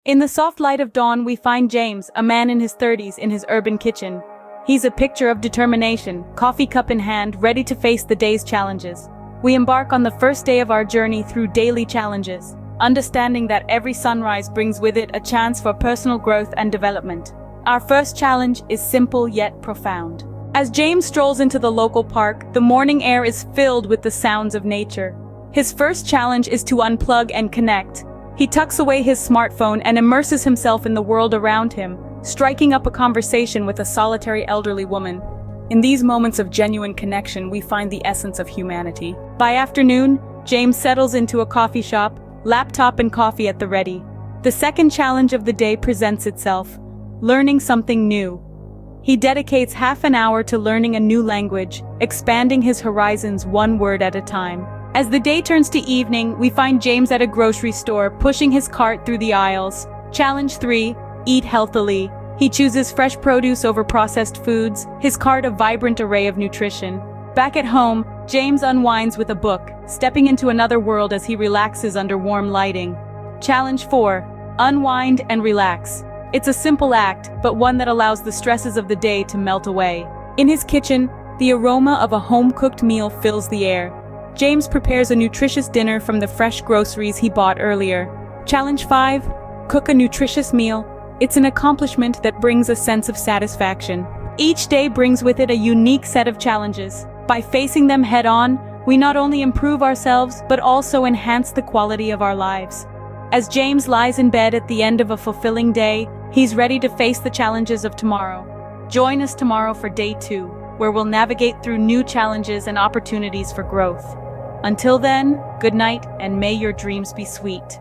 In the soft light of dawn, we find James, a man in his 30s, in his urban kitchen. He's a picture of determination, coffee cup in hand, ready to face the day's challenges. We embark on the first day of our journey through daily challenges, understanding that every sunrise brings with it a chance for personal growth and development. Our first challenge is simple yet profound. As James strolls into the local park, the morning air is filled with the sounds of nature. His first challenge is to unplug and connect. He tucks away his smartphone and immerses himself in the world around him, striking up a conversation with a solitary elderly woman. In these moments of genuine connection, we find the essence of humanity. By afternoon, James settles into a coffee shop, laptop and coffee at the ready. The second challenge of the day presents itself: learning something new. He dedicates half an hour to learning a new language, expanding his horizons one word at a time. As the day turns to evening, we find James at a grocery store, pushing his cart through the aisles. Challenge 3: eat healthily. He chooses fresh produce over processed foods, his cart a vibrant array of nutrition. Back at home, James unwinds with a book, stepping into another world as he relaxes under warm lighting. Challenge 4: unwind and relax. It's a simple act, but one that allows the stresses of the day to melt away. In his kitchen, the aroma of a home-cooked meal fills the air. James prepares a nutritious dinner from the fresh groceries he bought earlier. Challenge 5: cook a nutritious meal. It's an accomplishment that brings a sense of satisfaction. Each day brings with it a unique set of challenges. By facing them head-on, we not only improve ourselves, but also enhance the quality of our lives. As James lies in bed at the end of a fulfilling day, he's ready to face the challenges of tomorrow. Join us tomorrow for day 2, where we'll navigate through new challenges and opportunities for growth. Until then, good night, and may your dreams be sweet.